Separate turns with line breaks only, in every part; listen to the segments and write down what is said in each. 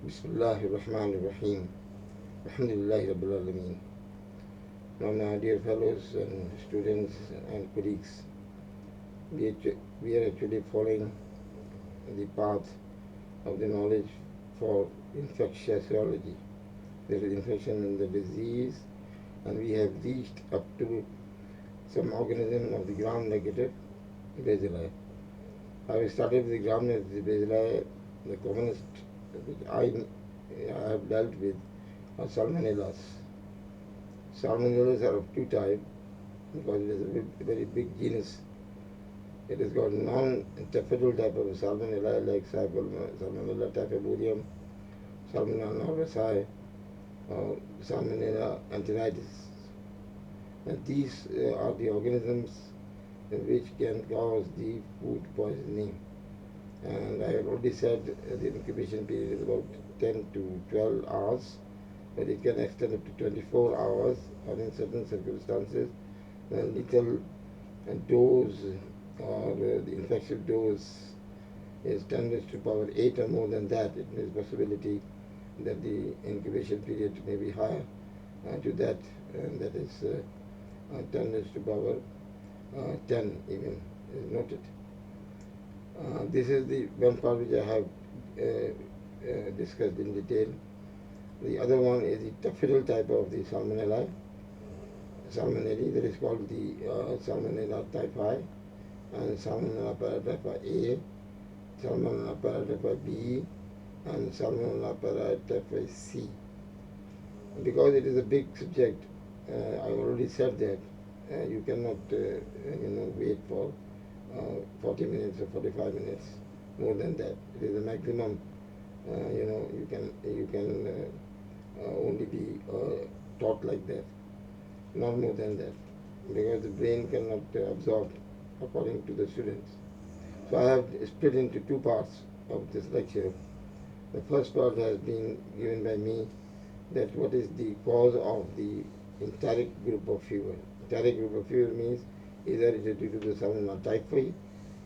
Bismillahirrahmanirrahim. Alhamdulillahi Rabbil Alameen. Now, my dear fellows and students and colleagues, we are actually following the path of the knowledge for infectiology. There is infection in the disease, and we have reached up to some organism of the gram-negative bacilli. I started with the gram-negative bacilli. The commonest which I have dealt with are salmonellas. Salmonellas are of two types because it is a very big genus. It has got non-tapetal type of salmonella like Salmonella typhimurium, Salmonella novaci, or Salmonella enteritis. And these are the organisms which can cause the food poisoning. And I have already said the incubation period is about 10 to 12 hours, but it can extend up to 24 hours, and in certain circumstances, the lethal dose or the infectious dose is 10 raised to power 8 or more than that. It means possibility that the incubation period may be higher to that, and that is 10 raised to power 10 even is noted. This is the one part which I have discussed in detail. The other one is the tapetal type of the salmonella. Salmonella, that is called the Salmonella typhi, and Salmonella paratyphi A, Salmonella paratyphi B, and Salmonella paratyphi C. Because it is a big subject, I already said that you cannot wait for 40 minutes or 45 minutes, more than that. It is the maximum. You can only be taught like that, not more than that, because the brain cannot absorb according to the students. So I have split into two parts of this lecture. The first part has been given by me, that what is the cause of the enteric group of fever. Enteric group of fever means either it is due to the Salmonella typhi,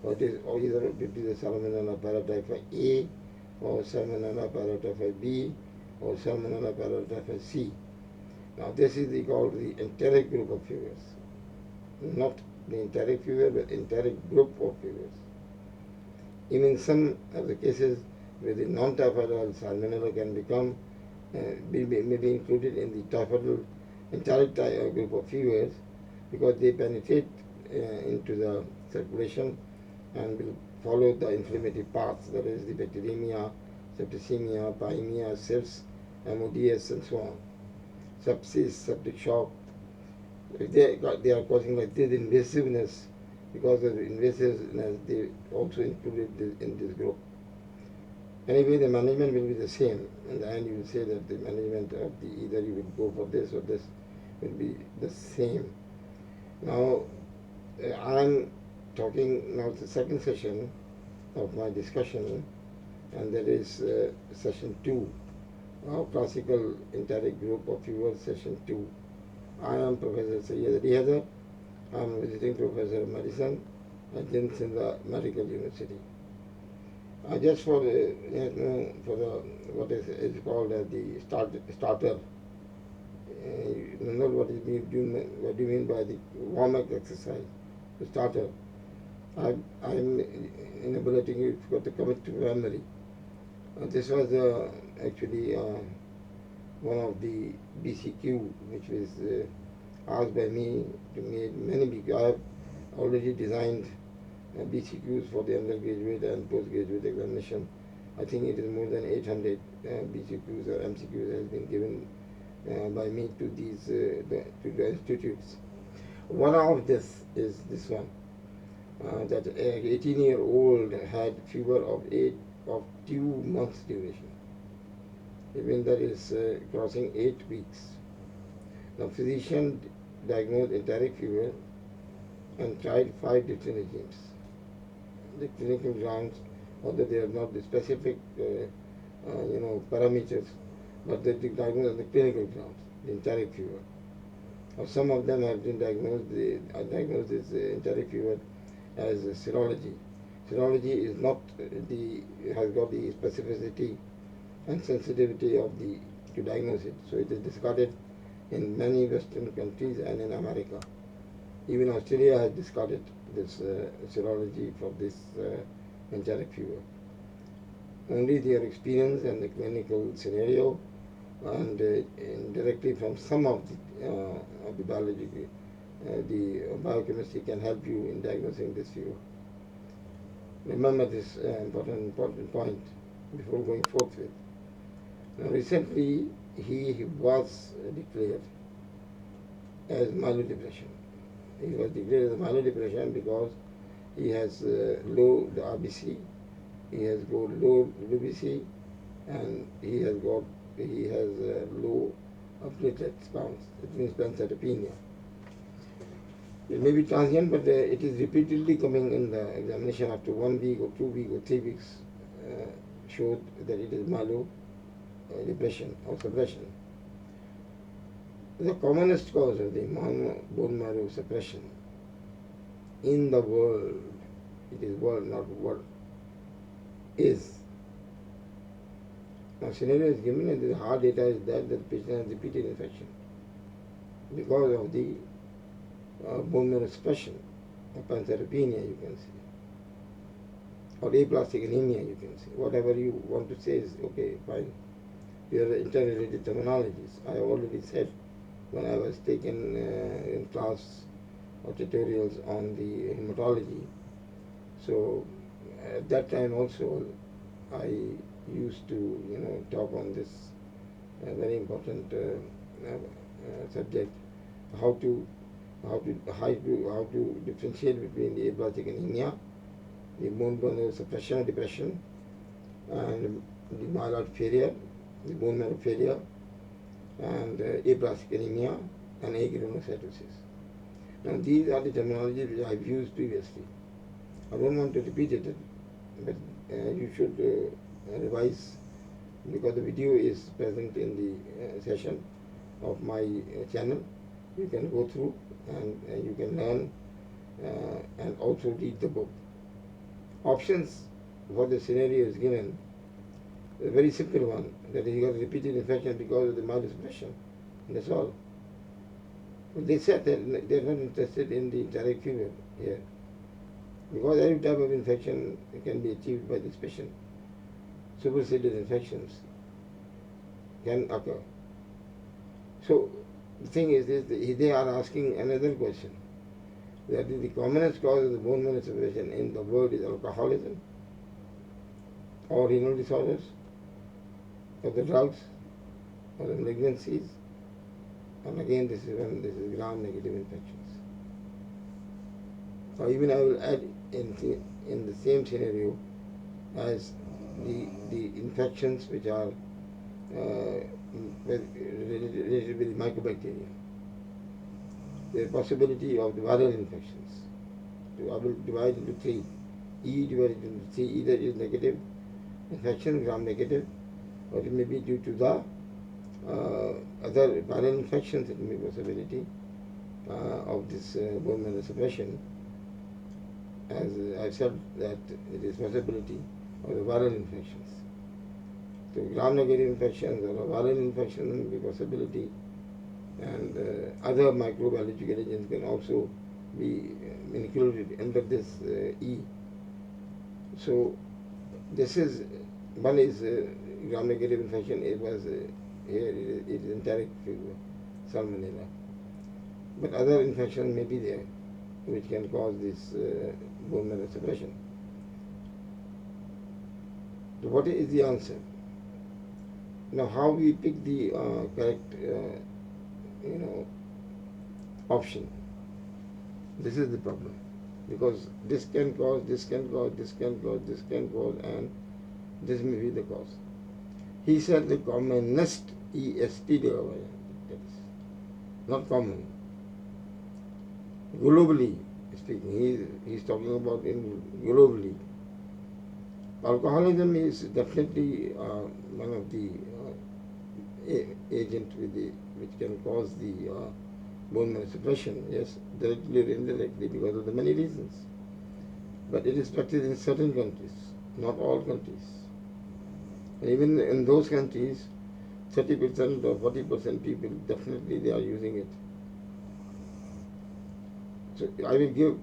or it is either due to the Salmonella paratyphi A, or Salmonella paratyphi B, or Salmonella paratyphi C. Now this is called the enteric group of fevers, not the enteric fever, but enteric group of fevers. Even some of the cases where the non-typhoidal Salmonella can may be included in the typhoidal enteric group of fevers, because they penetrate into the circulation and will follow the inflammatory paths, that is the bacteremia, septicemia, pyemia, SIFs, MODS, and so on. Sepsis, septic shock. If they are causing like this invasiveness, because of the invasiveness, they also included in this group. Anyway, the management will be the same. In the end, you will say that the management of either you will go for this or this will be the same. Now, I am talking now the second session of my discussion, and that is session 2, classical enteric group of fever, session 2. I am Professor Sayyid Rihadar. I am a visiting professor of medicine at Sindh Medical University. Just for what is called as the starter. You know what do you mean by the warm-up exercise, the starter. I'm enabling you to commit to memory. This was actually one of the BCQ which was asked by me to make many big. I have already designed BCQs for the undergraduate and postgraduate examination. I think it is more than 800 BCQs or MCQs has been given by me to these to the institutes. One of this is this one, that an 18-year-old had fever of 2 months duration. Even that is crossing 8 weeks. Now, physician diagnosed enteric fever and tried 5 different regimes. The clinical grounds, although they are not the specific parameters, but they diagnosed on the clinical grounds, the enteric fever. Or some of them have been diagnosed this enteric fever as serology. Serology is not has got the specificity and sensitivity to diagnose it. So it is discarded in many Western countries and in America. Even Australia has discarded this serology for this enteric fever. Only their experience and the clinical scenario and directly from some of the biology, the biochemistry can help you in diagnosing this fever. Remember this important point before going forth with. Now recently he was declared as myelodepression. He was declared as myelodepression because he has low the RBC, he has got low BC, and he has low platelet counts. It means pancytopenia. It may be transient, but it is repeatedly coming in the examination after 1 week or 2 weeks or 3 weeks showed that it is myelodepression or suppression. The commonest cause of the bone marrow suppression in the world, it is world, not world, is. Now scenario is given and the hard data is that the patient has repeated infection because of the bone marrow suppression or pancytopenia, you can say, or aplastic anemia, you can say. Whatever you want to say is okay, fine. There are interrelated terminologies. I have already said when I was taken in class or tutorials on the hematology. So at that time also I used to talk on this very important subject, how to differentiate between the aplastic anemia, the bone marrow suppression or depression, and the myeloid failure, the bone marrow failure, and aplastic anemia and agranulocytosis. Now these are the terminologies which I have used previously. I don't want to repeat it, but you should revise, because the video is present in the session of my channel. You can go through and you can learn and also read the book. Options for the scenario is given. A very simple one, that is, you got repeated infection because of the myelosuppression. That's all. But they said that they're not interested in the enteric fever here, because every type of infection can be achieved by this patient. Superseded infections can occur. So the thing is this, they are asking another question, that the commonest cause of the bone marrow suppression in the world is alcoholism or renal disorders or the drugs or the malignancies, and again this is gram-negative infections. Or even I will add in the same scenario as the infections which are related with mycobacteria. The possibility of the viral infections. So I will divide into three. E divided into three. Either it is negative infection, gram-negative, or it may be due to the other viral infections. It may be possibility of this bone marrow suppression. As I said, that it is possibility of the viral infections. So gram-negative infections or viral infections may be possibility, and other microbiological agents can also be included under this E. So this is, one is gram-negative infection. It was here it is enteric fever, salmonella. But other infections may be there which can cause this bone marrow suppression. So what is the answer? Now how we pick the correct option? This is the problem, because this can cause, this can cause, this can cause, this can cause, and this may be the cause. He said the commonest EST, that is not common. Globally speaking, he's talking about in globally. Alcoholism is definitely one of the agent which can cause the bone marrow suppression, yes, directly or indirectly, because of the many reasons. But it is practiced in certain countries, not all countries. And even in those countries, 30% or 40% people definitely they are using it. So I will give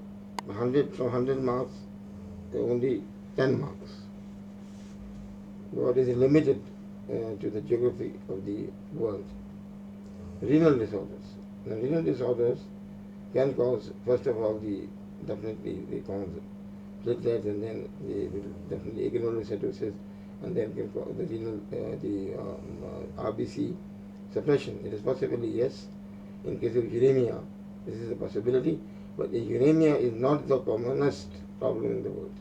100 from 100 marks, only 10 marks. What is limited to the geography of the world. Renal disorders. Now, renal disorders can cause, first of all, definitely they cause platelets, and then they will definitely granulocytosis, and then can cause the renal, RBC suppression. It is possibly yes. In case of uremia, this is a possibility, but the uremia is not the commonest problem in the world.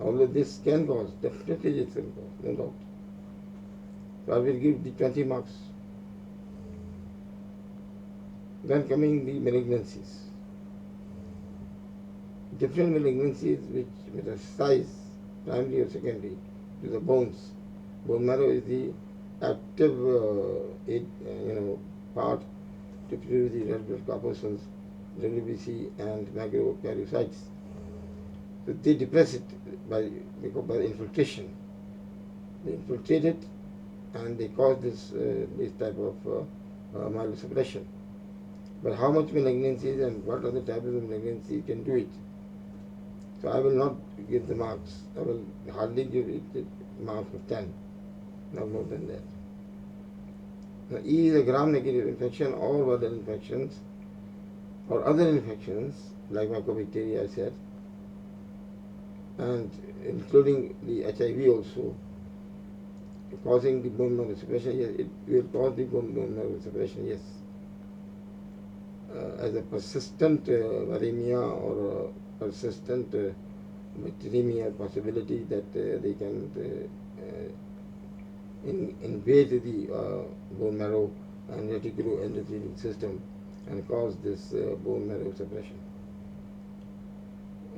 Although this can cause, definitely this can cause, no doubt. So I will give the 20 marks. Then coming the malignancies. Different malignancies which metastasize, primary or secondary, to the bones. Bone marrow is the active part to produce the red blood corpuscles, WBC and macrokaryocytes. So they depress it by infiltration. They infiltrate it and they cause this type of myelosuppression. But how much malignancies and what other types of malignancy can do it? So I will not give the marks. I will hardly give it marks of 10, not more than that. Now, E is a gram-negative infection or viral infections or other infections like mycobacteria, I said, and including the HIV also, causing the bone marrow suppression. Yes, it will cause the bone marrow suppression, yes. As a persistent viremia or a persistent bacteremia possibility that they can invade the bone marrow and reticuloendothelial system and cause this bone marrow suppression.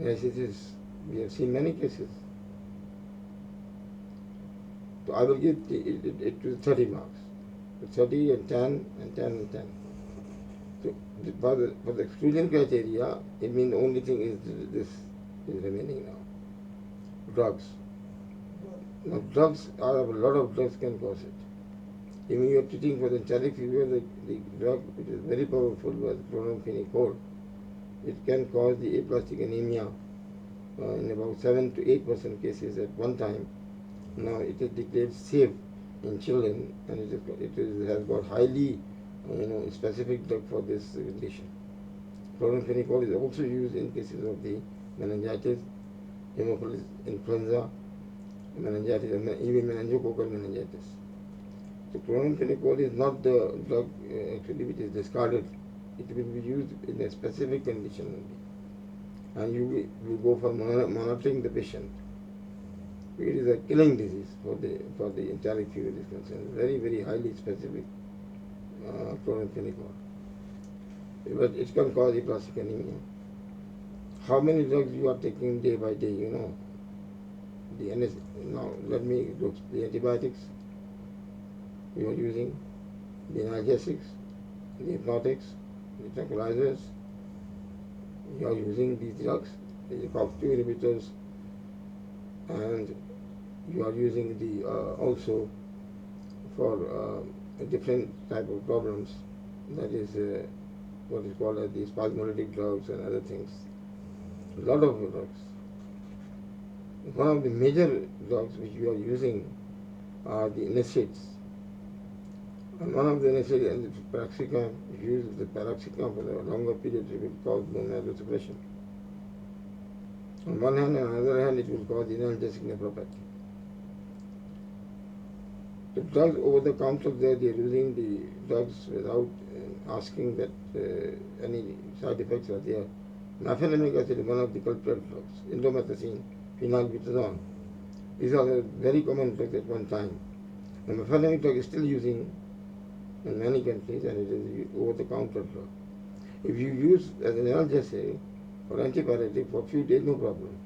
Yes, it is. We have seen many cases. So I will give it to 30 marks. 30 and 10 and 10 and 10. So for the exclusion criteria, it means the only thing is this is remaining now. Drugs. Now drugs are, a lot of drugs can cause it. Even you are treating for the enteric fever, the drug which is very powerful was chloramphenicol. It can cause the aplastic anemia in about 7 to 8% cases at one time. Now it is declared safe in children, and it has got highly specific drug for this condition. Chloramphenicol is also used in cases of the meningitis, Haemophilus influenza, meningitis, even meningococcal meningitis. So chloramphenicol is not the drug actually which is discarded. It will be used in a specific condition only, and you will go for monitoring the patient. It is a killing disease for the enteric fever is concerned. Very, very highly specific chloramphenicol. But it can cause aplastic anemia. How many drugs you are taking day by day, Now let me look. The antibiotics you are using, the analgesics, the hypnotics, the tranquilizers. You are using these drugs, the COX-2 inhibitors, and you are using the also for a different type of problems, that is what is called as the spasmodic drugs and other things. A lot of drugs. One of the major drugs which you are using are the NSAIDs. And one of the NSAIDs and the paroxicam, if you use the paroxicam for a longer period, it will cause bone marrow suppression. On one hand, and on the other hand, it will cause analgesic nephropathy. The drugs over the counter there, they are using the drugs without asking that any side effects are there. Mefenamic acid is one of the culprit drugs. Indomethacin, phenylbutazone. These are the very common drugs at one time. The mefenamic drug is still using in many countries, and it is over the counter drug. If you use as an analgesic or antipyretic for a few days, no problem.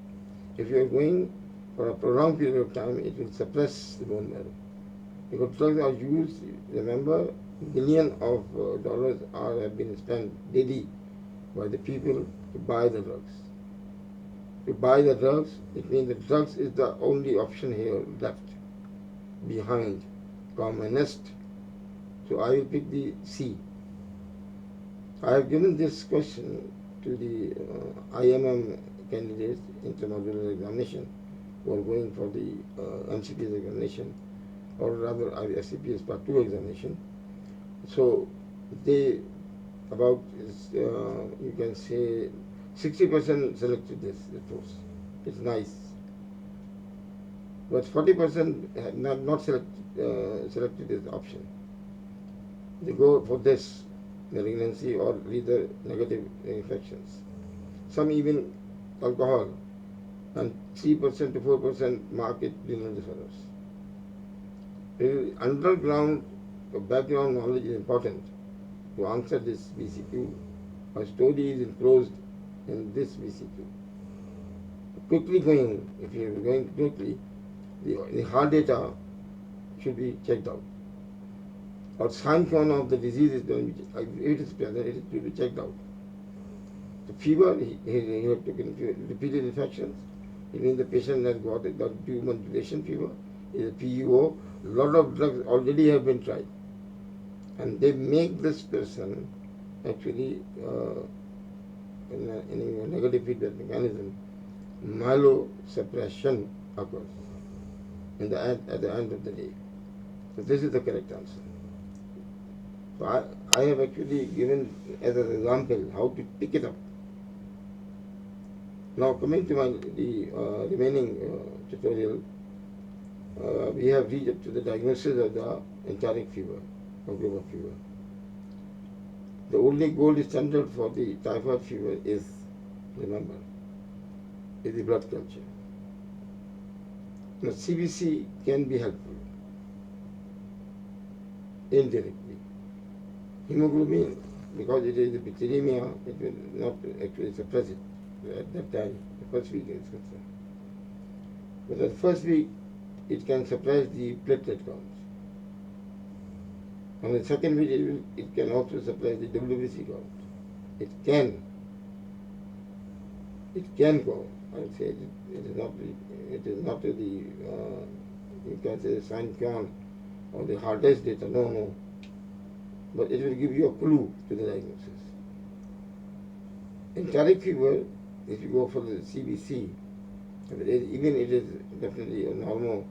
If you are going for a prolonged period of time, it will suppress the bone marrow. Because drugs are used, remember, millions of dollars have been spent daily by the people to buy the drugs. To buy the drugs, it means the drugs is the only option here left. behind, commonest. So I will pick the C. I have given this question to the IMM candidates, intermodular examination, who are going for the MCPS examination, or rather SCPS Part 2 examination. So they, about, you can say, 60% selected this course. It's nice. But 40% have not selected this option. They go for this, malignancy or either negative infections. Some even alcohol, and 3% to 4% mark it renal disorders. Underground background knowledge is important to answer this BCQ. A story is enclosed in this BCQ. Quickly going, if you are going quickly, the hard data should be checked out. Or sign cone of the disease is going to be, if it is present, it should be checked out. The fever, he had taken repeated infections. Even the patient has got 2-month duration fever, is a PUO. A lot of drugs already have been tried. And they make this person actually in a negative feedback mechanism, myelosuppression occurs at the end of the day. So this is the correct answer. So I have actually given as an example how to pick it up. Now coming to the remaining tutorial, we have reached up to the diagnosis of the enteric fever or global fever. The only gold standard for the typhoid fever is, remember, is the blood culture. Now CBC can be helpful indirectly. Hemoglobin, because it is a bacteremia, it will not actually suppress it at that time, the first week is concerned. But at the first week, it can suppress the platelet counts. On the second week, it can also suppress the WBC count. It can go. I would say it is not the you can say the sign count or the hardest data. No. But it will give you a clue to the diagnosis. Enteric fever, if you go for the CBC, even it is definitely a normal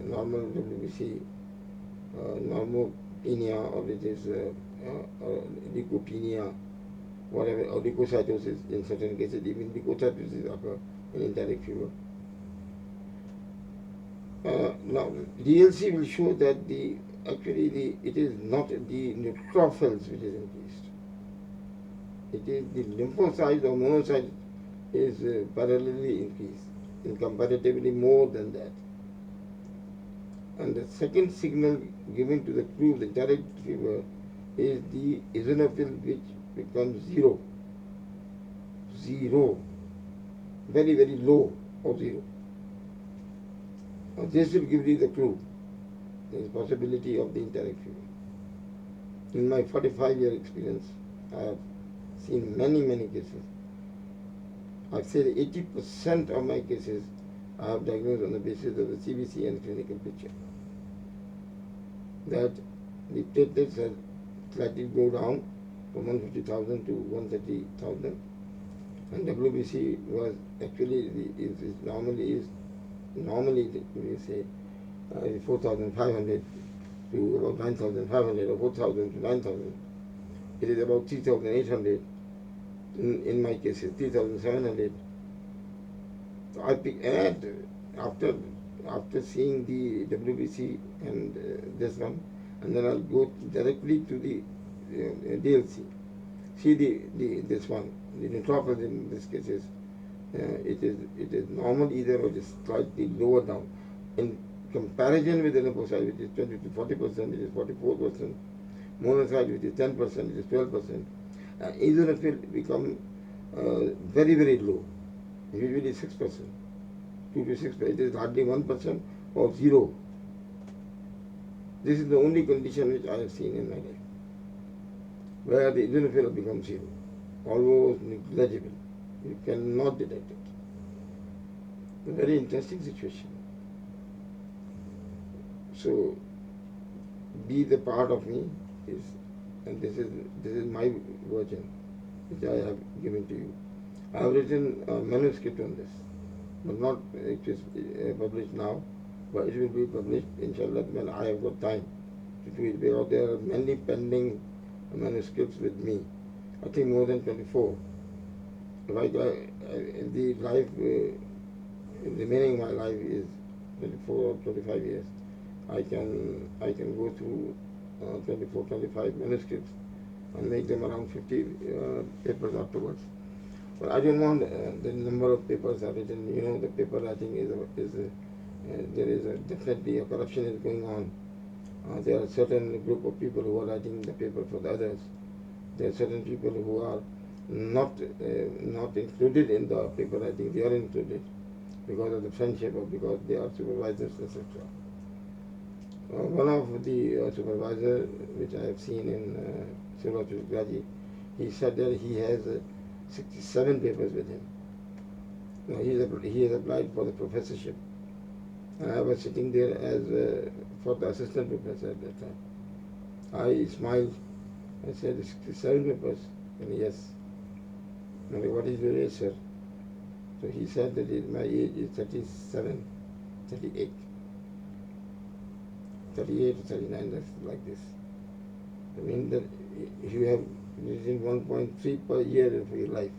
normal WBC, normopenia, or it is leukopenia, whatever, or leukocytosis in certain cases, even leukocytosis occur in enteric fever. Now, DLC will show that it is not the neutrophils which is increased. It is the lymphocytes or monocytes is parallelly increased, and comparatively more than that. And the second signal given to the clue of the enteric fever is the eosinophil, which becomes zero, very, very low or zero. Now this will give you the clue. There is possibility of the enteric fever. In my 45-year experience, I have seen many cases. I've said 80% of my cases I have diagnosed on the basis of the CBC and clinical picture. That the platelets have slightly go down from 150,000 to 130,000, and WBC was actually normally we say 4,500 to about 9,500 or 4,000 to 9,000. It is about 3,800 in my cases, 3,700. So I after seeing the WBC and this one, and then I'll go directly to the DLC. See this one, the neutrophils in this case is it is normal either, or it is slightly lower down. In comparison with the lymphocyte, which is 20 to 40%, it is 44%. Monocyte, which is 10%, it is 12%. Eosinophil become very, very low, usually 6%, 2 to 6%. It is hardly 1% or 0. This is the only condition which I have seen in my life, where the eosinophil becomes 0, almost negligible. You cannot detect it. A very interesting situation. So be the part of me is, and this is my version which I have given to you. I have written a manuscript on this, but not it is published now, but it will be published inshallah when I have got time to do it, because there are many pending manuscripts with me. I think more than 24. If the life remaining my life is 24 or 25 years, I can go through 24, 25 manuscripts and make them around 50 papers afterwards. But I don't want the number of papers are written. You know, the paper writing there is definitely a corruption is going on. There are certain group of people who are writing the paper for the others. There are certain people who are not included in the paper writing. They are included because of the friendship or because they are supervisors, etc. One of the supervisors which I have seen in Surah Al-Graji, he said that he has 67 papers with him. Now he has applied for the professorship. And I was sitting there as for the assistant professor at that time. I smiled. I said, 67 papers? And yes. And what is your age, sir? So he said that my age is 37, 38. 38 or 39, that's like this. I mean that you have written 1.3 per year for your life.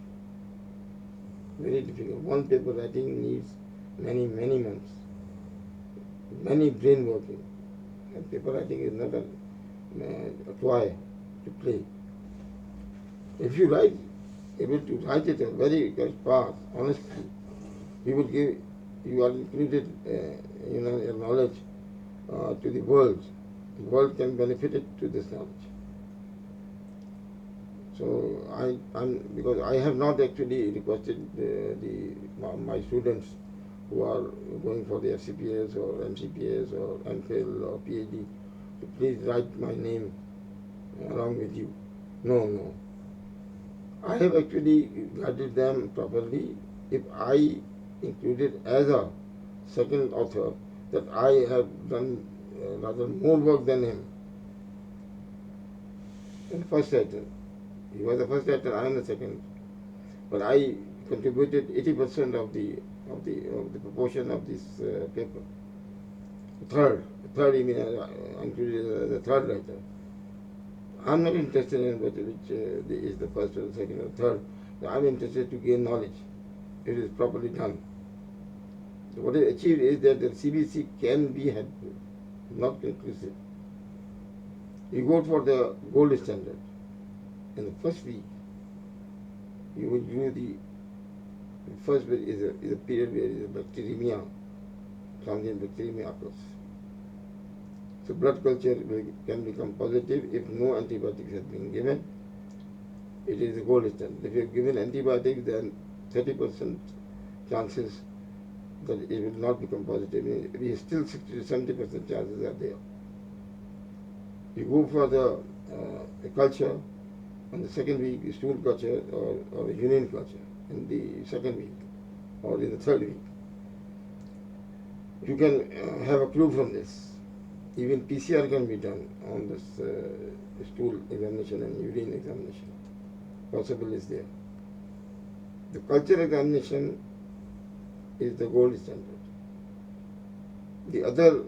Very difficult. One paper writing needs many months. Many brain working. And paper writing is not a toy to play. If you able to write it a very good path, honestly, you are included, your knowledge to the world. The world can benefit it to this knowledge. So because I have not actually requested my students who are going for the FCPS or MCPS or MPhil or PhD to please write my name along with you. No. I have actually guided them properly. If I included as a second author, that I have done rather more work than him. And the first writer. He was the first writer, I am the second. But I contributed 80% of the proportion of this paper. Third, I mean, I included as the third writer. I'm not interested in which is the first or the second or third. I'm interested to gain knowledge. It is properly done. So what is achieved is that the CBC can be helpful, not conclusive. You go for the gold standard. In the first week, you will do the first week is a period where the bacteremia, transient bacteremia occurs. So blood culture can become positive if no antibiotics has been given. It is a gold standard. If you have given antibiotics, then 30% chances that it will not become positive. We still 60 to 70% chances are there. You go for the culture on the second week, stool culture or urine culture in the second week or in the third week. You can have a clue from this. Even PCR can be done on this stool examination and urine examination. Possible is there. The culture examination is the gold standard. The other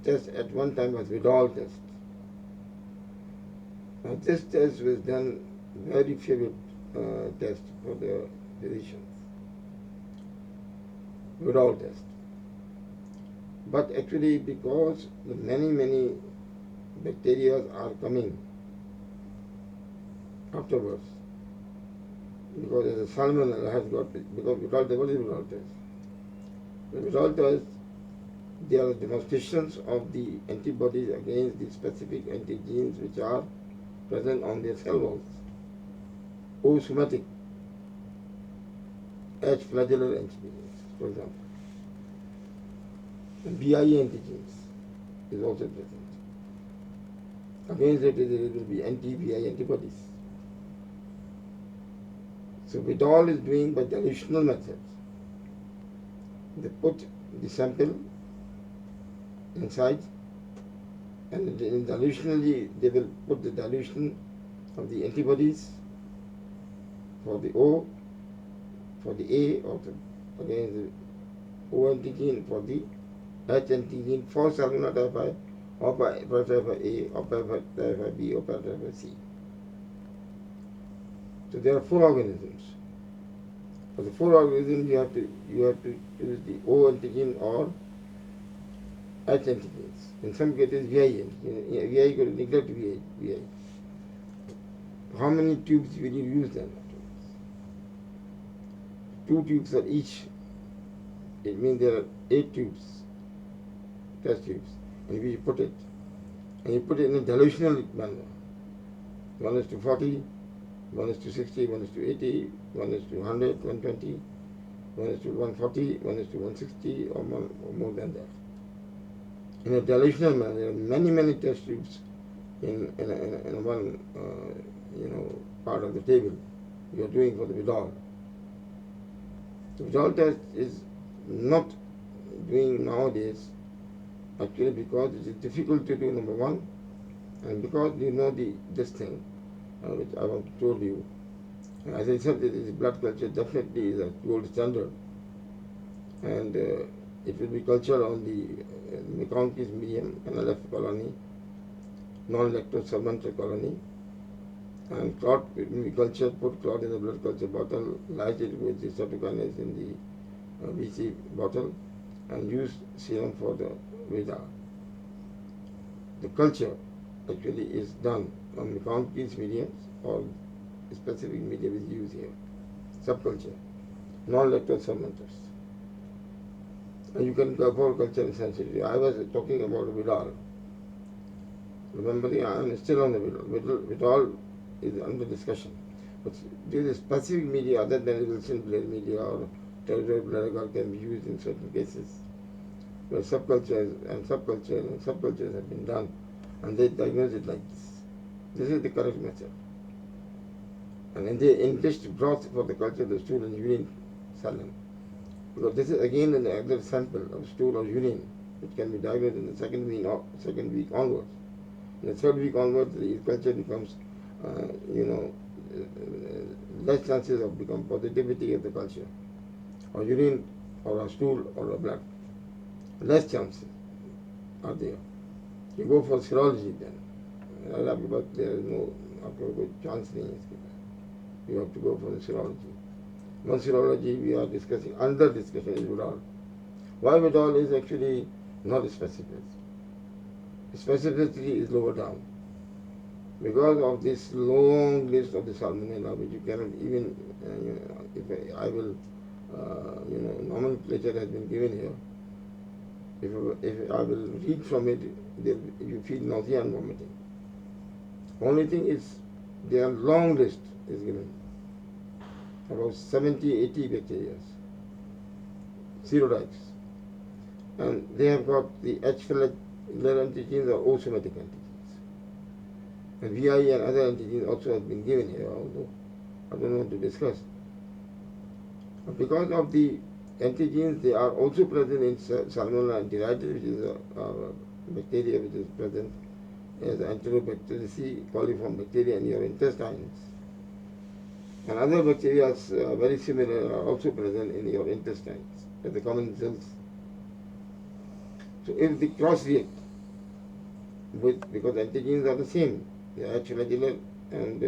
test at one time was withdrawal test. Now this test was done very favorite test for the physicians. Withdrawal test. But actually, because the many bacteria are coming afterwards, because the salmonella has got, because what is withdrawal test? The withdrawal test, they are demonstrations of the antibodies against the specific antigens which are present on their cell walls. O somatic, H flagellar antigens, for example. And BIA antigens is also present. Against it, there will be anti-BI antibodies. So withdrawal is doing by dilutional methods. They put the sample inside and dilutionally they will put the dilution of the antibodies for the O, for the A, or again the O antigen for the H antigen for salmonella typhi, or paratyphi A, or paratyphi B, or paratyphi C. So there are 4 organisms. For the 4 organisms, you have to use the O antigen or H antigens. In some cases, VI antigen. VI could neglect VI. How many tubes will you use then? 2 tubes for each. It means there are 8 tubes, test tubes, and you put it. And you put it in a dilutional manner. 1:40, 1:60, 1:80, 1:100, 120, 1:140, 1:160, or more than that. In a dilutional manner, there are many test tubes in one part of the table you are doing for the withdrawal. The withdrawal test is not doing nowadays, actually, because it is difficult to do, number one, and because you know this thing which I have told you. As I said, this blood culture definitely is a gold standard, and it will be cultured on the McConkey's medium, NLF colony, non-lactose fermented colony, and clot will be cultured, put clot in the blood culture bottle, light it with the cytokinase in the BC bottle, and use serum for the Veda. The culture actually is done on McConkey's mediums, or specific medium is used here, subculture, non-lactose fermenters. And you can go for culture insensitivity. I was talking about withdrawal. Remember, I am still on the withdrawal. Withdrawal is under discussion. But there is a specific media other than Wilson blade media or territorial blood agar can be used in certain cases, where subcultures have been done, and they diagnose it like this. This is the correct method. And they enriched broth for the culture of the stool and urine saline. Because this is again another sample of stool or urine, which can be diagnosed in the second week onwards. In the 3rd week onwards, the culture becomes, less chances of become positivity of the culture, or urine, or a stool, or a blood. Less chances are there. You go for serology then. But there is no chance. You have to go for the serology. One serology we are discussing, under discussion is withdrawal. Why withdrawal is actually not specific. Specificity is lower down. Because of this long list of the salmonella, which you cannot even, if I will, nomenclature has been given here. If I will read from it, you feel nausea and vomiting. Only thing is, their long list is given. About 70, 80 bacteria, serotypes. And they have got the H. phyla antigens or O-somatic antigens. And VI and other antigens also have been given here, although I don't want to discuss. But because of the antigens, they are also present in Salmonella enteritis, which is a bacteria which is present as Enterobacteriaceae coliform bacteria in your intestines. And other bacteria very similar are also present in your intestines, as the common cells. So if they cross-react because antigens are the same, they are H. flagellar and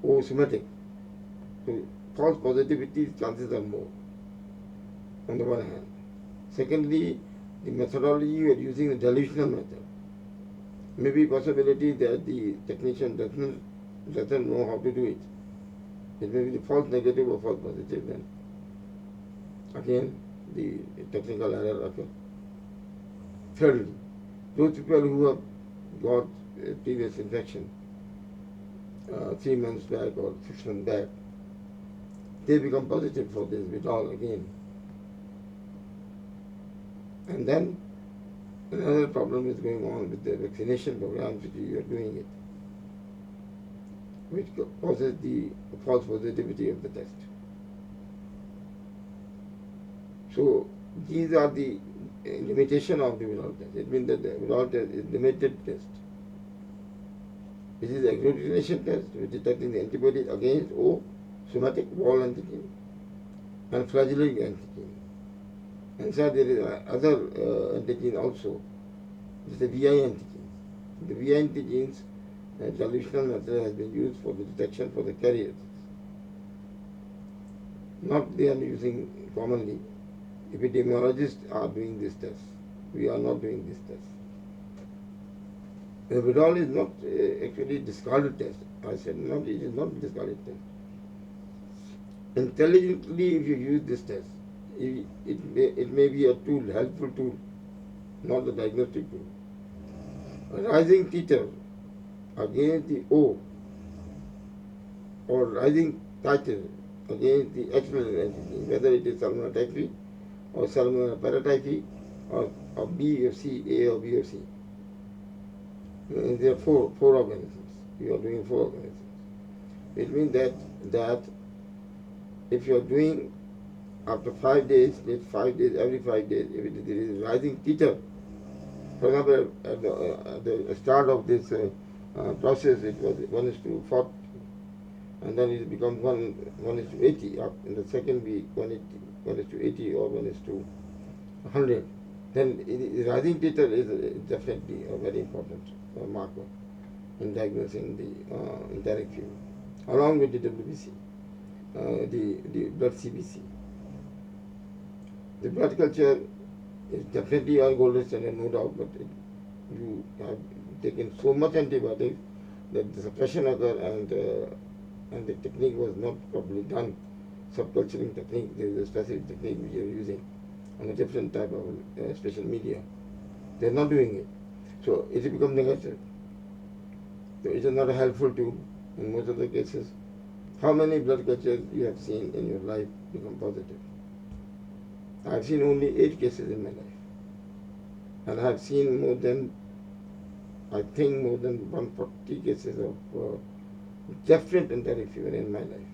O-somatic, so false positivity chances are more, on the one hand. Secondly, the methodology you are using the dilutional method. Maybe possibility that the technician doesn't know how to do it. It may be the false negative or false positive then. Again, the technical error occurs. Thirdly, those people who have got a previous infection 3 months back or 6 months back, they become positive for this withdrawal again. And then another problem is going on with the vaccination programs which you are doing it, which causes the false positivity of the test. So these are the limitation of the withdrawal test. It means that the withdrawal test is limited test. This is agglutination test, which detecting the antibody against O, somatic wall antigen, and flagellating antigen. And so there is other antigen also. This is the VI antigen. The VI antigens, dilutional method has been used for the detection for the carriers. Not they are using commonly. Epidemiologists are doing this test. We are not doing this test. The withdrawal is not actually discarded test. I said not, it is not discarded test. Intelligently, if you use this test, it may be a tool, helpful tool, not the diagnostic tool. A rising titer against the O or rising titer against the external antigen, whether it is salmonella typhi or salmonella paratyphi or B or C, A or B or C. There are four organisms. You are doing 4 organisms. It means that if you are doing after 5 days, every 5 days, if there is rising titer, for example, at the start of this process, it was 1:40, and then it becomes 1:80. In the second week, 1:80 or 1:100. Then rising titer is definitely a very important marker in diagnosing the enteric fever, along with the WBC, the blood CBC. The blood culture is definitely our gold standard, no doubt, but you have taken so much antibiotics that the suppression occurred and the technique was not properly done. Subculturing technique, there is a specific technique which you are using on a different type of special media. They are not doing it. So it becomes negative. So it is not a helpful tool in most of the cases. How many blood cultures you have seen in your life become positive? I have seen only 8 cases in my life. And I have seen more than 140 cases of definite enteric fever in my life.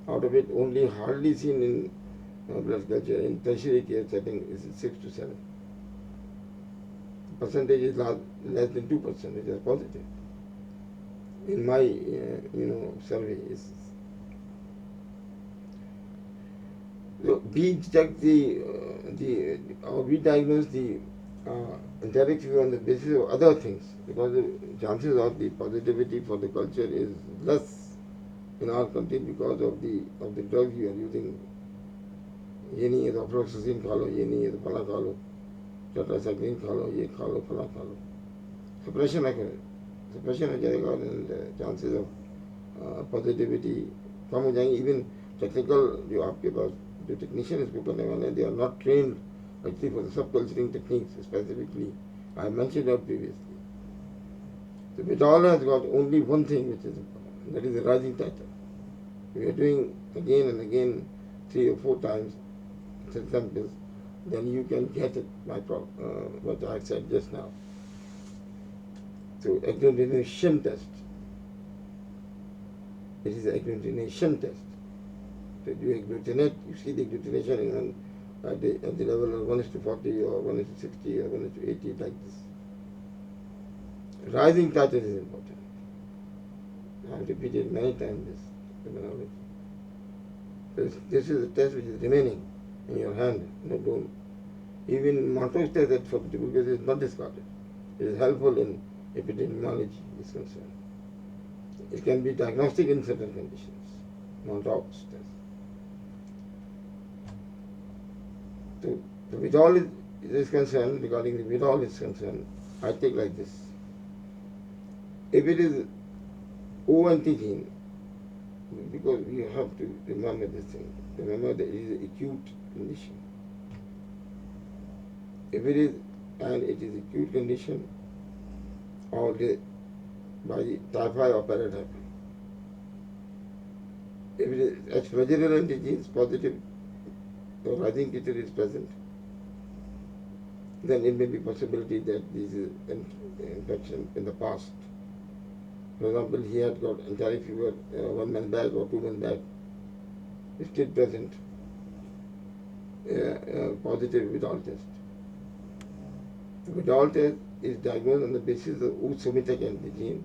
Out of it, only hardly seen in blood culture in tertiary care setting is 6 to 7. The percentage is less than 2%, which is positive. In my survey, so we detect we diagnose the enteric fever on the basis of other things, because the chances of the positivity for the culture is less in our country because of the drugs you are using. ये नहीं है तो अफ्रोक्सिसिन खा लो, ये नहीं है तो फला खा लो, टेट्रासाइक्लिन खा लो, ये खा लो, फला खा लो. Suppression हो जाएगा and chances of positivity कम हो जाएंगे. Even technical जो आपके पास जो technician इसको करने वाले हैं, they are not trained actually for the subculturing techniques specifically. I mentioned that previously. So withdrawal has got only one thing which is important, that is the rising titer. We are doing again and again 3 or 4 times samples, then you can get it by what I said just now. So agglutination test. It is an agglutination test. So you agglutinate, you see the agglutination at the level of 1:40 or 1:60 or 1:80, like this. Rising titer is important. I have repeated many times this terminology. This is a test which is remaining in your hand. No, don't. Even Montrose test that for tuberculosis is not discarded. It is helpful in epidemiology is concerned. It can be diagnostic in certain conditions. Montrose test. So the withdrawal is concerned, regarding the withdrawal is concerned, I take like this. If it is O antigen, because we have to remember this thing, remember that it is an acute condition. If it is, and it is acute condition, or by the typhi or paratyphi. If it is extrageral antigens positive, or rising titer is present, then it may be possibility that this is an infection in the past. For example, he had got enteric fever 1 month back or 2 months back, still present, positive withdrawal test. The withdrawal test is diagnosed on the basis of ooth-somatic antigen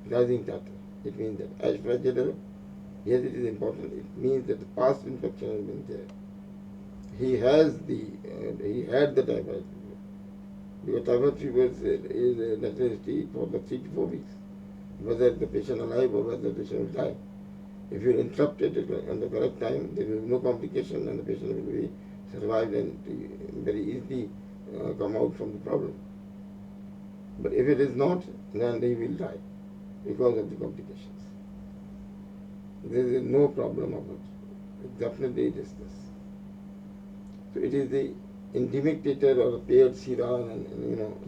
rising titer. It means that as fragile, yes, it is important. It means that the past infection has been there. He had the typhoid fever. Because typhoid fever is a natural history for the 3 to 4 weeks. Whether the patient alive or whether the patient will die. If you interrupt it at the correct time, there will be no complication and the patient will be survived and very easily come out from the problem. But if it is not, then he will die because of the complications. There is no problem of it. Definitely it is this. So it is the endemic titer or paired sera, and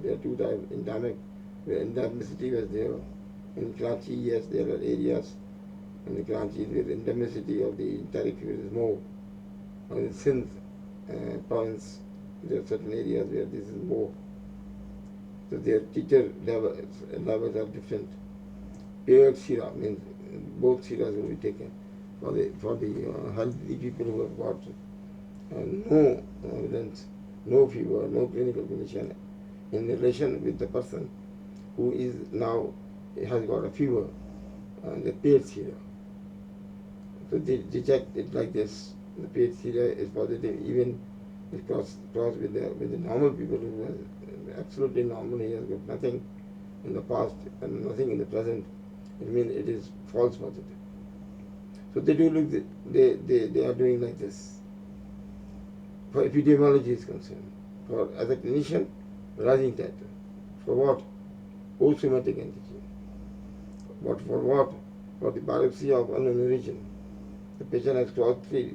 there are two types. Endemic, where endemicity was there. In Karachi, yes, there are areas in the Karachi where the endemicity of the enteric fever is more. Or in Sindh province, there are certain areas where this is more. So their titer levels are different. Paired sera means both seras will be taken for the healthy people who have got no evidence, no fever, no clinical condition in relation with the person who is now has got a fever, the paired sera. So they detect it like this. The paired sera is positive, even if crossed with the normal people who are absolutely normal. He has got nothing in the past and nothing in the present. It means it is false positive. So they do look. They are doing like this. For epidemiology is concerned, for as a clinician, rising titer. For what? Ooth-somatic antigen. But for what? For the biopsy of unknown origin. The patient has crossed three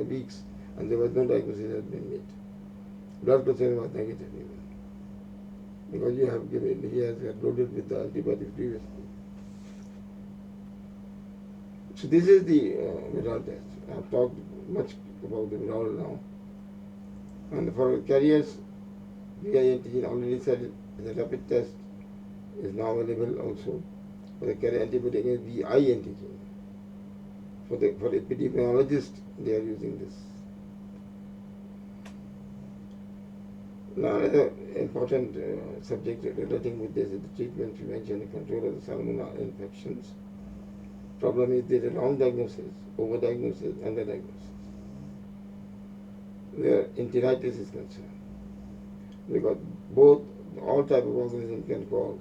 weeks and there was no diagnosis has been made. Blood pressure was negative even. Because he has loaded with the antibiotics previously. So this is the withdrawal test. I have talked much about the withdrawal now. And for carriers, VI antigen already said it, the rapid test is now available also. For the carrier antibody against VI antigen. For epidemiologists, they are using this. Now another important subject relating with this is the treatment, prevention, and control of the salmonella infections. Problem is there is wrong diagnosis, overdiagnosis, underdiagnosis. Where enteritis is concerned, because all type of organisms can cause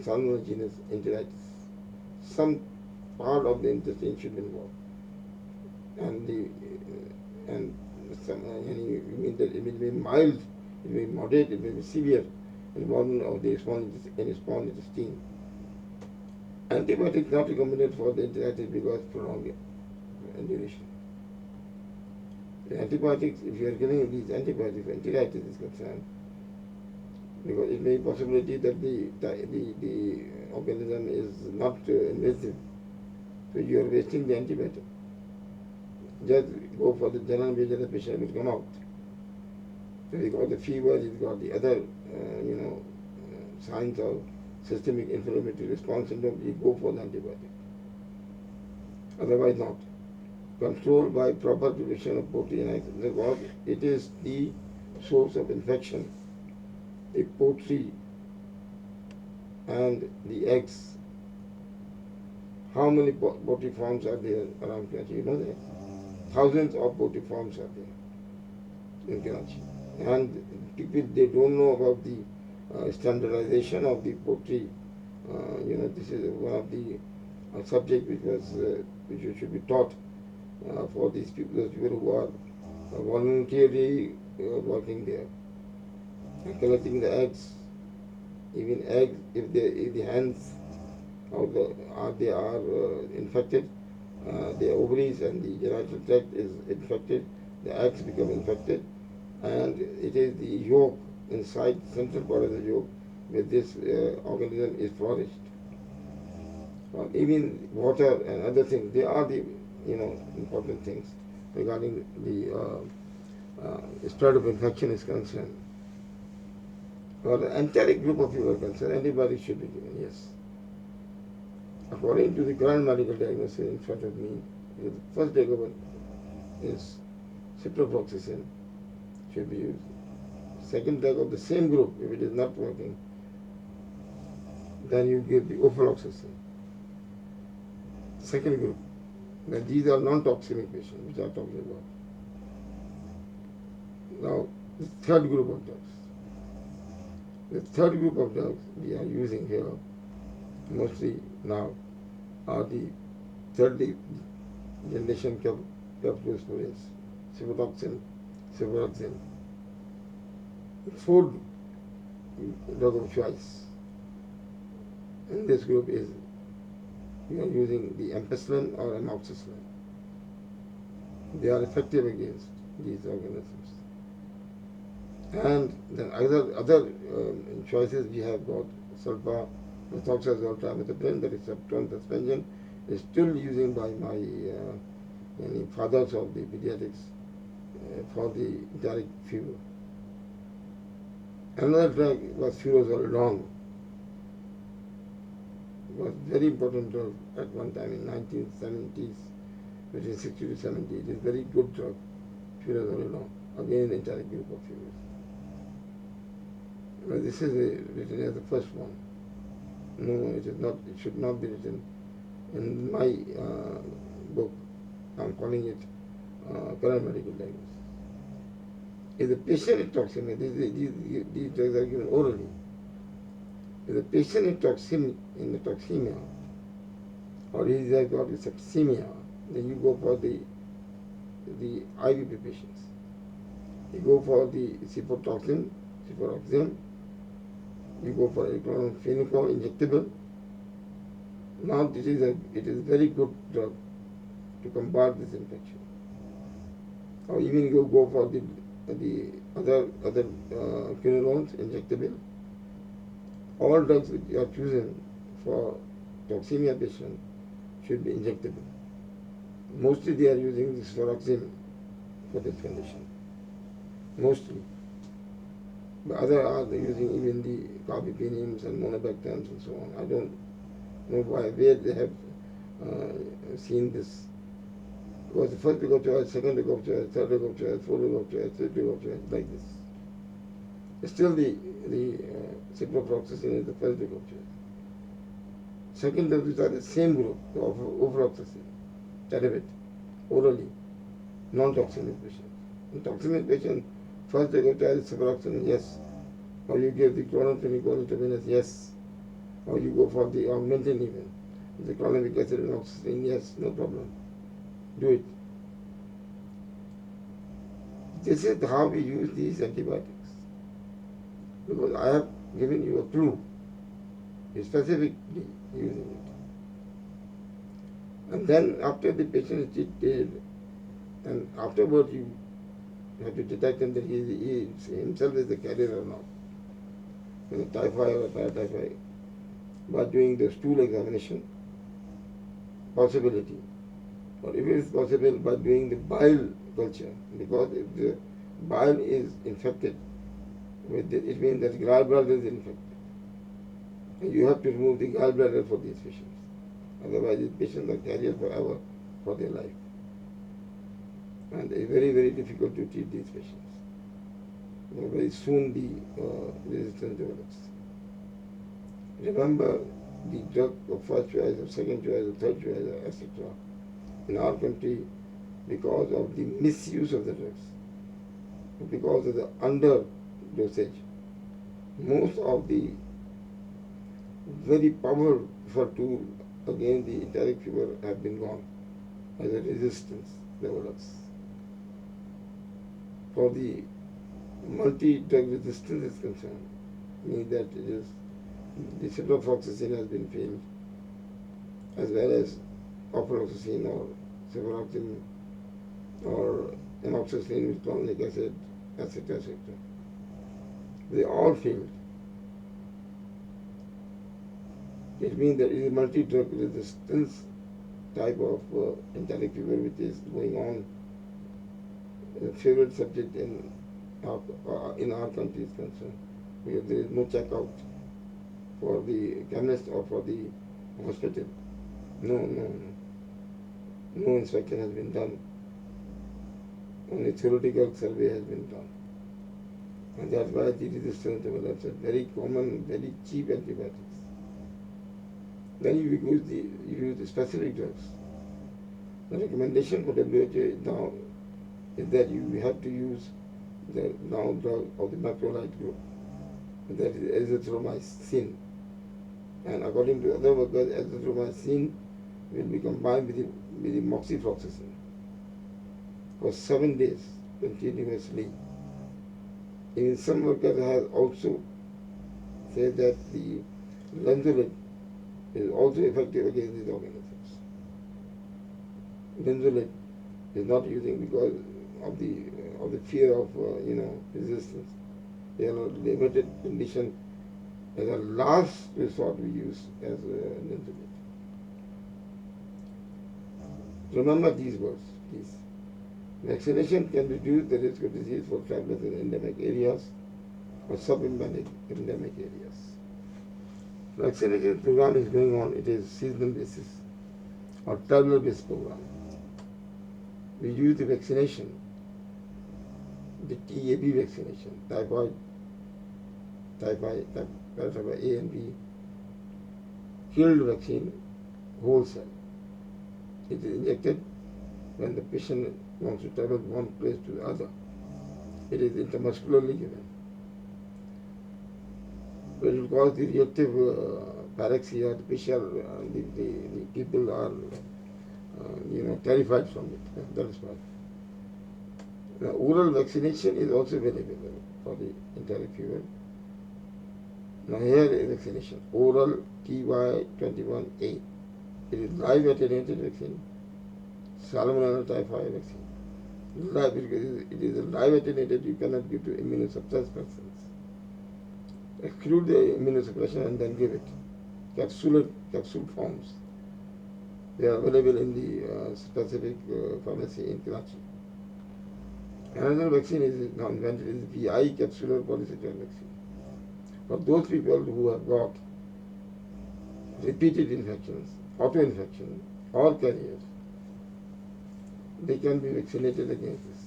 salmonella genus enteritis. Some part of the intestine should be involved, and you mean that it may be mild, it may be moderate, it may be severe involvement of the small intestine. Antibiotics not recommended for the enteritis because prolonged duration. The antibiotics, if you are giving these antibiotics, enteritis is concerned, because it may be possibility that the organism is not invasive, so you are wasting the antibiotic. Just go for the general measure, the patient will come out. So he got the fever, he's got the other signs of systemic inflammatory response syndrome, you go for the antibiotic. Otherwise not. Controlled by proper prevention of poultry, because it is the source of infection. The poultry and the eggs. How many poultry farms are there around Karachi? You know that? Thousands of poultry farms are there in Karachi. And people, they don't know about the standardization of the poultry. This is one of the subject which should be taught for those people who are voluntarily working there and collecting the eggs. Even eggs, if the hens they are infected, the ovaries and the genital tract is infected, the eggs become infected, and it is the yolk inside, central part of the yolk, where this organism is flourished. Even water and other things, they are the important things regarding the spread of infection is concerned. For the enteric group of fever concerned, antibiotics should be given, yes. According to the current medical diagnosis in front of me, the first diagnosis is ciprofloxacin should be used. second drug of the same group, if it is not working, then you give the ofloxacin. Second group. Now these are non-toxemic patients which I am talking about. Now the third group of drugs. The third group of drugs we are using here mostly now are the third generation cephalosporins, ciprofloxacin, ciprofloxacin. Fourth drug of choice in this group is we are using the ampicillin or amoxicillin. They are effective against these organisms. And then other choices we have got sulfa, methoxazole, trimethoprim, that is subtone suspension, is still using by my fathers of the pediatrics for the enteric fever. Another drug was furosemide. It was very important drug at one time in 1970s, between 60 to 70. It is very good drug, furosemide, again enteric group of fevers. But this is written as the first one. No, it is not. It should not be written in my book. I am calling it current medical diagnosis. If the patient is toxemic, these drugs are given orally. If the patient is toxemic in the toxemia, or he has got septicemia, then you go for the IVP patients. You go for the ciprofloxacin, you go for chlorphenicol injectable. Now it is very good drug to combat this infection. Or even you go for the other quinolones injectable. All drugs which are chosen for toxemia patient should be injectable. Mostly they are using this Ciprofloxacin for this condition. Mostly. But other are using even the carbapenems and monobactams and so on. I don't know where they have seen this. It was the first drug of choice, second drug of choice, third drug of choice, fourth drug of choice, fifth drug of choice, like this. Still the ciprofloxacin is the first drug of choice. Second drugs are the same group of ofloxacin, Terabit, orally, non-toxemic patients. In toxemic patients, first drug of choice is ciprofloxacin, yes. Or you give the chlorphenicol intravenous, yes. Or you go for the augmentin even. The chloramic acid and oxygen, yes, no problem. Do it. This is how we use these antibiotics. Because I have given you a clue, specifically using it. And then after the patient is treated, and afterwards you have to detect him that he himself is the carrier or not. Typhoid or paratyphoid. By doing the stool examination, possibility. Or if it is possible, by doing the bile culture, because if the bile is infected, it means that gallbladder is infected. And you have to remove the gallbladder for these patients. Otherwise, these patients are carriers forever for their life. And it is very, very difficult to treat these patients. Very soon the resistance develops. Remember, the drug of first choice, or second choice, or third choice, etc. in our country, because of the misuse of the drugs, because of the under dosage, most of the very powerful tools against the enteric fever have been gone as a resistance develops. For the multi-drug resistance is concerned, meaning that it is the ciprofloxacin has been failed, as well as ofloxacin or ciprofloxacin or amoxicillin with chloramic acid, etc., etc. They all failed. It means that it is multi-drug resistance type of enteric fever which is going on. The favorite subject in our country is concerned, because there is no checkout for the chemist or for the hospital. No inspection has been done. Only theoretical survey has been done. And that's why the resistance develops. A very common, very cheap antibiotics. Then you use the specific drugs. The recommendation for WHO now is that you have to use the now drug of the macrolide group, that is azithromycin. And according to other workers, azithromycin will be combined with the moxifloxacin for 7 days continuously. Even some workers have also said that the linezolid is also effective against these organisms. Linezolid is not using because of the fear of resistance. They are not limited condition. As a last resort, we use as linezolid. Remember these words, please. Vaccination can reduce the risk of disease for travelers in endemic areas or sub-endemic areas. Vaccination program is going on. It is seasonal basis or traveler based program. We use the vaccination, the TAB vaccination, typhoid A and B, killed vaccine, whole cell. It is injected when the patient wants to travel one place to the other. It is intramuscularly given. It will cause the reactive pyrexia. The patient, the people are terrified from it. That is why. Now, oral vaccination is also available for the enteric fever. Now here is vaccination. Oral TY21A. It is live attenuated vaccine. Salmonella typhi vaccine. Live, because it is a live attenuated, you cannot give to immunosuppressed persons. Exclude the immunosuppression and then give it. Capsule forms. They are available in the specific pharmacy in Karachi. Another vaccine is now invented is VI capsular polysaccharide vaccine. For those people who have got repeated infections, auto-infection, or carriers, they can be vaccinated against this.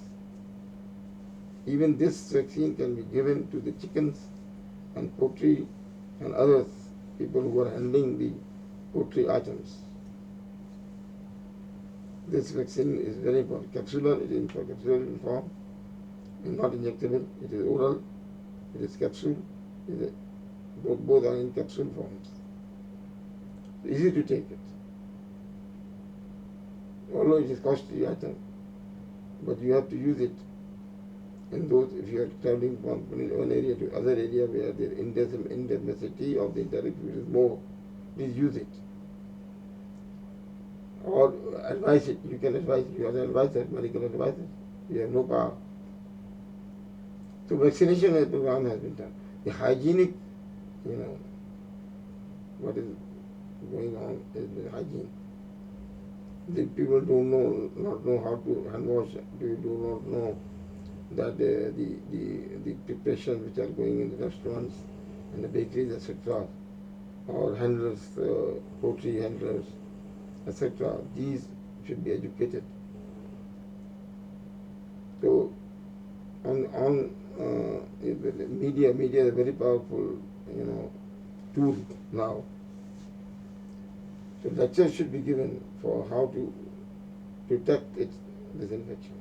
Even this vaccine can be given to the chickens and poultry and other people who are handling the poultry items. This vaccine is very important. Capsular, it is capsular in form, it is not injectable, it is oral, it is capsule, both are in capsule forms. Easy to take it. Although it is costly item, but you have to use it in those, if you are traveling from one area to other area where the endemicity of the enteric fever is more, please use it. Or advise it. You can advise, you are an advisor, medical advisor. You have no power. So vaccination program has been done. The hygienic, what is going on is the hygiene. The people do not know how to hand wash. People do not know that the preparations which are going in the restaurants and the bakeries, etc., or handlers, poultry handlers, etc., these should be educated. So, on media is a very powerful, tool now. So lectures should be given for how to detect this infection.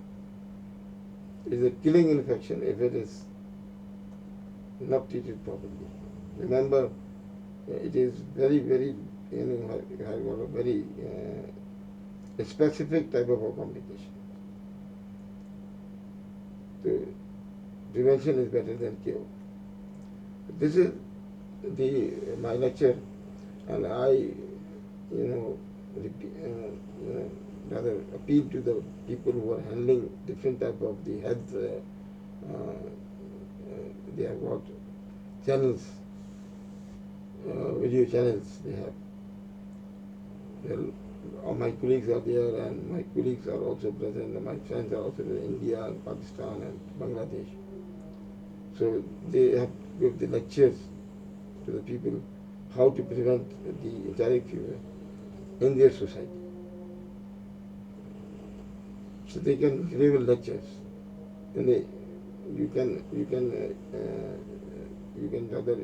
It is a killing infection if it is not treated properly. Remember, it is very, very, it has got a very specific type of a complication. So prevention is better than cure. This is my lecture, and I, rather appeal to the people who are handling different type of the health. They have got channels, video channels. They have. Well, all my colleagues are there, and my colleagues are also present, and my friends are also in India and Pakistan and Bangladesh. So they have to give the lectures to the people how to prevent the enteric fever in their society. So they can deliver lectures in the you can rather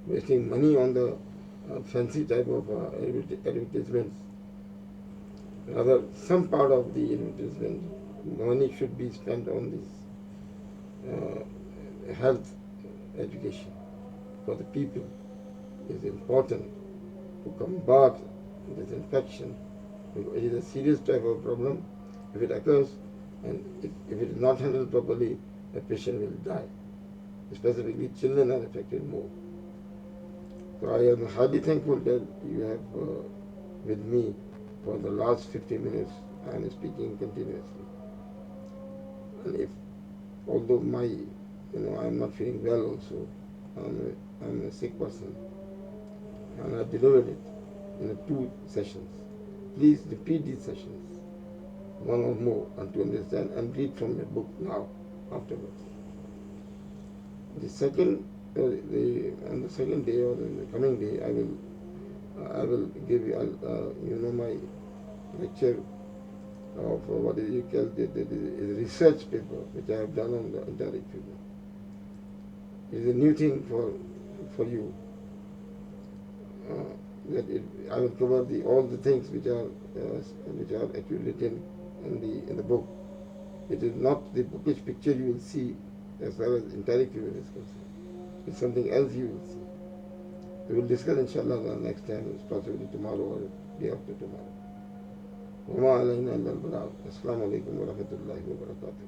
wasting money on the fancy type of advertisements. Rather, some part of the advertisement money should be spent on this health education for the people. Is important to combat this infection. It is a serious type of problem. If it occurs and if it is not handled properly, the patient will die. Specifically, children are affected more. So I am highly thankful that you have with me for the last 50 minutes. I am speaking continuously. And if, although I am not feeling well also, I am a sick person, and I delivered it in 2 sessions. Please repeat these sessions, one or more, and to understand and read from your book now, afterwards. On the second day or the coming day, I will give you my lecture of what is you call the research paper which I have done on the Enteric fever. It is a new thing for you. I will cover all the things which are actually written in the book. It is not the bookish picture you will see as far as Enteric fever is concerned. It's something else you will see. We will discuss inshallah the next time, possibly tomorrow or day after tomorrow. وما علينا إلا البلاغ. السلام عليكم ورحمة الله وبركاته.